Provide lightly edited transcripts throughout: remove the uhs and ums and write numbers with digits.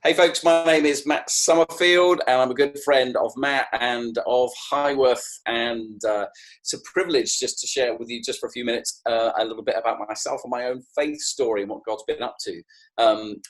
Hey folks, my name is Matt Summerfield and I'm a good friend of Matt and of Highworth, and it's a privilege just to share with you just for a few minutes a little bit about myself and my own faith story and what God's been up to.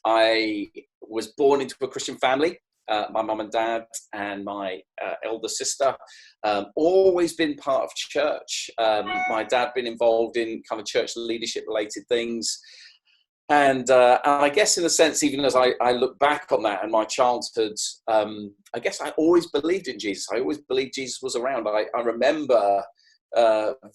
I was born into a Christian family. My mum and dad and my elder sister, always been part of church. My dad been involved in kind of church leadership related things. And I guess in a sense, even as I look back on that and my childhood, I guess I always believed in Jesus. I always believed Jesus was around. I remember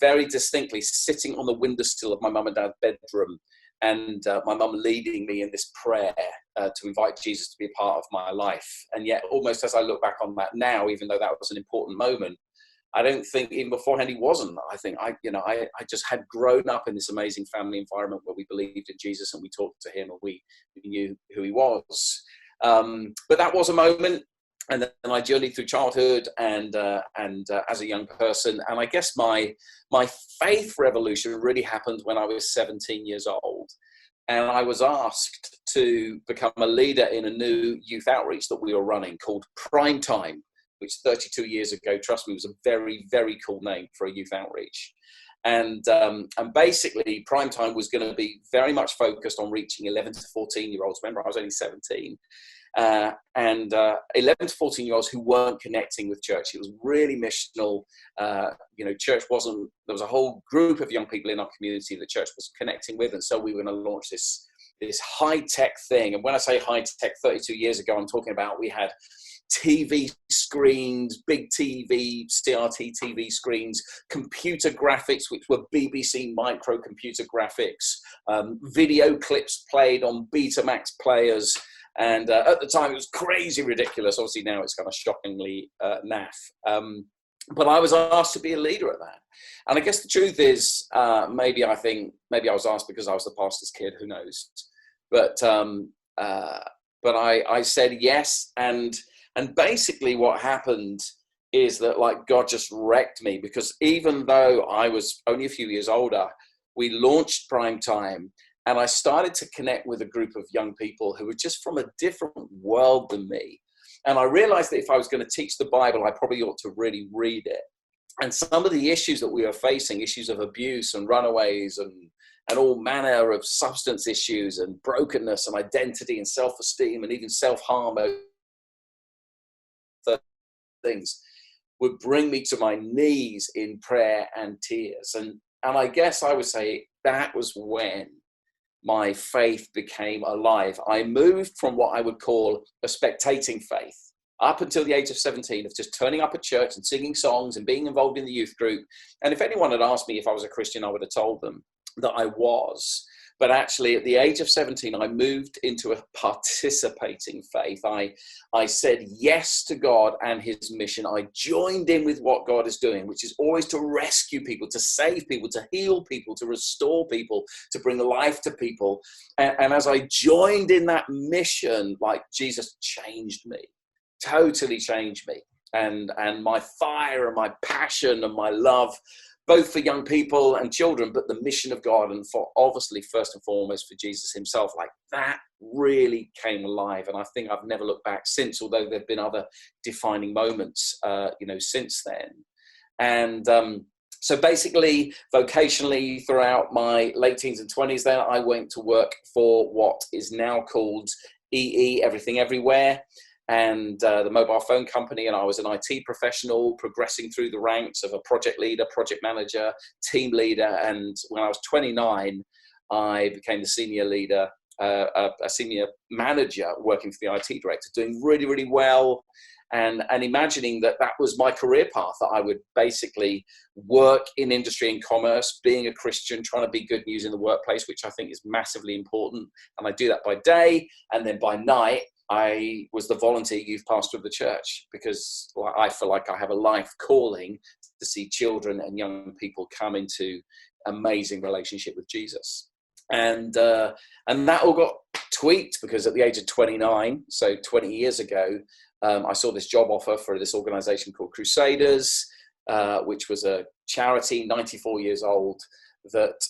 very distinctly sitting on the windowsill of my mum and dad's bedroom and my mum leading me in this prayer to invite Jesus to be a part of my life. And yet almost as I look back on that now, even though that was an important moment, I don't think even beforehand he wasn't. I think I just had grown up in this amazing family environment where we believed in Jesus and we talked to him and we knew who he was. But that was a moment, and then I journeyed through childhood and as a young person. And I guess my faith revolution really happened when I was 17 years old, and I was asked to become a leader in a new youth outreach that we were running called Prime Time, which 32 years ago, trust me, was a very, very cool name for a youth outreach. And basically, Prime Time was going to be very much focused on reaching 11 to 14-year-olds. Remember, I was only 17. And 11 to 14-year-olds who weren't connecting with church. It was really missional. Church wasn't, there was a whole group of young people in our community that church was connecting with. And so we were going to launch this high-tech thing. And when I say high-tech, 32 years ago, I'm talking about we had TV screens, big TV, CRT TV screens, computer graphics, which were BBC microcomputer graphics, video clips played on Betamax players. And at the time, it was crazy ridiculous. Obviously, now it's kind of shockingly naff. But I was asked to be a leader at that. And I guess the truth is, maybe I was asked because I was the pastor's kid, who knows? But I said yes. And basically what happened is that God just wrecked me, because even though I was only a few years older, we launched Prime Time and I started to connect with a group of young people who were just from a different world than me. And I realized that if I was going to teach the Bible, I probably ought to really read it. And some of the issues that we were facing, issues of abuse and runaways and all manner of substance issues and brokenness and identity and self-esteem and even self-harm things, would bring me to my knees in prayer and tears. And I guess I would say that was when my faith became alive. I moved from what I would call a spectating faith up until the age of 17 of just turning up at church and singing songs and being involved in the youth group. And if anyone had asked me if I was a Christian, I would have told them that I was. But actually, at the age of 17, I moved into a participating faith. I said yes to God and his mission. I joined in with what God is doing, which is always to rescue people, to save people, to heal people, to restore people, to bring life to people. And as I joined in that mission, Jesus changed me, totally changed me. And my fire and my passion and my love, both for young people and children, but the mission of God, and for obviously first and foremost for Jesus himself, that really came alive. And I think I've never looked back since, although there've been other defining moments, since then. And so basically, vocationally, throughout my late teens and 20s, then I went to work for what is now called EE, Everything Everywhere, and the mobile phone company. And I was an IT professional progressing through the ranks of a project leader, project manager, team leader. And when I was 29, I became the senior leader, a senior manager working for the IT director, doing really, really well. And imagining that was my career path, that I would basically work in industry and commerce, being a Christian, trying to be good news in the workplace, which I think is massively important. And I do that by day. And then by night, I was the volunteer youth pastor of the church, because I feel like I have a life calling to see children and young people come into amazing relationship with Jesus. And that all got tweaked, because at the age of 29, so 20 years ago, I saw this job offer for this organization called Crusaders, which was a charity, 94 years old, that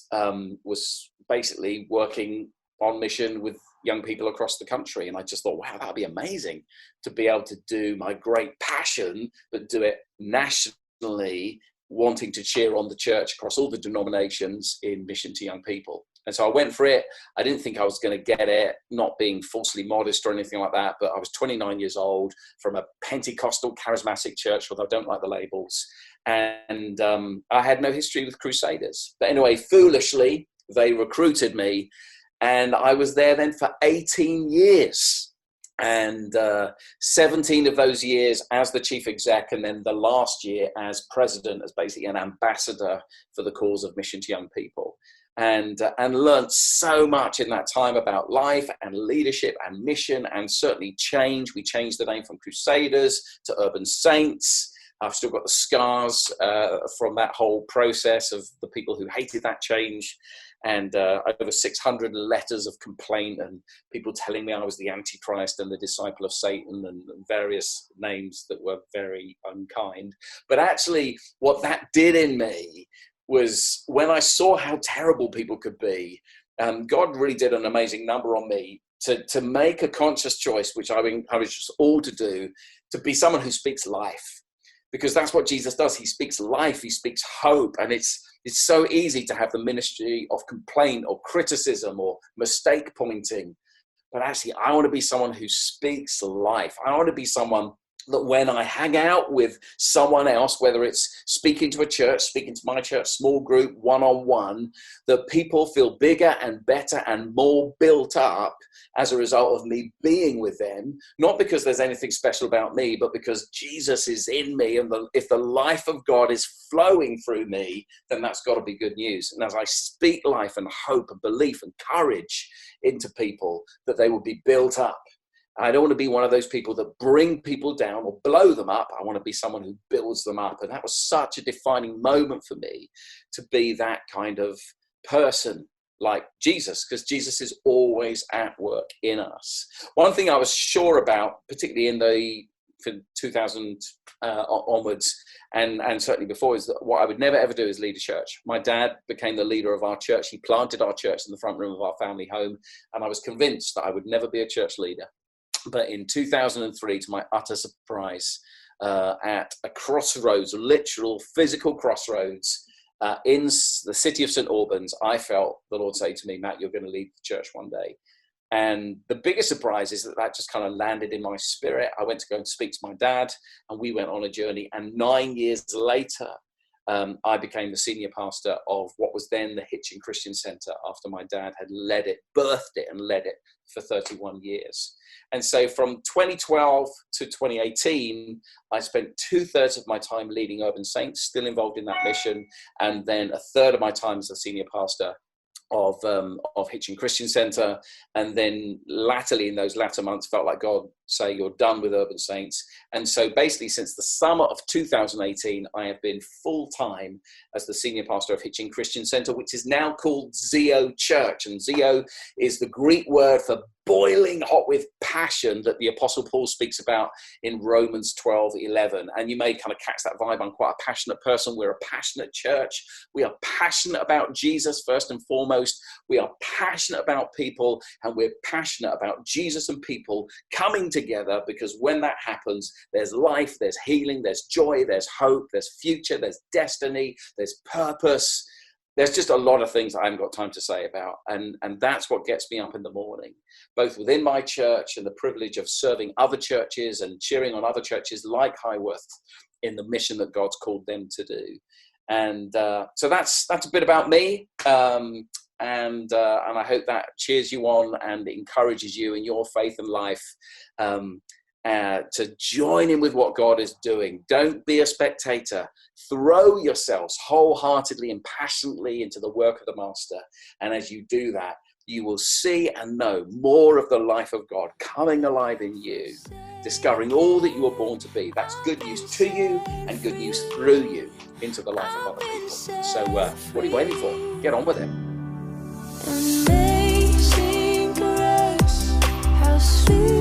was basically working on mission with young people across the country. And I just thought, wow, that'd be amazing to be able to do my great passion, but do it nationally, wanting to cheer on the church across all the denominations in mission to young people. And so I went for it. I didn't think I was going to get it, not being falsely modest or anything like that, but I was 29 years old from a Pentecostal charismatic church, although I don't like the labels. And I had no history with Crusaders. But anyway, foolishly, they recruited me, and I was there then for 18 years. And 17 of those years as the chief exec, and then the last year as president, as basically an ambassador for the cause of mission to young people. And learned so much in that time about life and leadership and mission, and certainly change. We changed the name from Crusaders to Urban Saints. I've still got the scars from that whole process of the people who hated that change, and over 600 letters of complaint and people telling me I was the Antichrist and the disciple of Satan and various names that were very unkind. But actually what that did in me was, when I saw how terrible people could be, God really did an amazing number on me to make a conscious choice, which I would encourage us all to do, to be someone who speaks life. Because that's what Jesus does. He speaks life, he speaks hope. And it's so easy to have the ministry of complaint or criticism or mistake pointing. But actually, I want to be someone who speaks life. I want to be someone that when I hang out with someone else, whether it's speaking to a church, speaking to my church, small group, one-on-one, that people feel bigger and better and more built up as a result of me being with them, not because there's anything special about me, but because Jesus is in me. And if the life of God is flowing through me, then that's got to be good news. And as I speak life and hope and belief and courage into people, that they will be built up. I don't want to be one of those people that bring people down or blow them up. I want to be someone who builds them up. And that was such a defining moment for me, to be that kind of person like Jesus, because Jesus is always at work in us. One thing I was sure about, particularly in the 2000 onwards, and certainly before, is that what I would never ever do is lead a church. My dad became the leader of our church. He planted our church in the front room of our family home. And I was convinced that I would never be a church leader. But in 2003, to my utter surprise, at a crossroads, literal physical crossroads, in the city of St. Albans, I felt the Lord say to me, Matt, you're going to lead the church one day. And the biggest surprise is that just kind of landed in my spirit. I went to go and speak to my dad, and we went on a journey. And 9 years later, I became the senior pastor of what was then the Hitchin Christian Center, after my dad had led it, birthed it and led it for 31 years. And so from 2012 to 2018, I spent 2/3 of my time leading Urban Saints, still involved in that mission, and then 1/3 of my time as the senior pastor of Hitchin Christian Center. And then latterly, in those latter months, felt like God say, you're done with Urban Saints. And so basically since the summer of 2018, I have been full-time as the senior pastor of Hitchin Christian Center, which is now called Zeo Church. And Zeo is the Greek word for boiling hot with passion that the Apostle Paul speaks about in Romans 12:11. And you may kind of catch that vibe. I'm quite a passionate person. We're a passionate church. We are passionate about Jesus first and foremost. We are passionate about people, and we're passionate about Jesus and people coming together, because when that happens, there's life, there's healing, there's joy, there's hope, there's future, there's destiny, there's purpose. There's just a lot of things I haven't got time to say about. And that's what gets me up in the morning, both within my church and the privilege of serving other churches and cheering on other churches like Highworth in the mission that God's called them to do. And so that's a bit about me. And I hope that cheers you on and encourages you in your faith and life to join in with what God is doing. Don't be a spectator. Throw yourselves wholeheartedly and passionately into the work of the Master. And as you do that, you will see and know more of the life of God coming alive in you, discovering all that you were born to be. That's good news to you and good news through you into the life of other people. So what are you waiting for? Get on with it. Amazing grace, how sweet.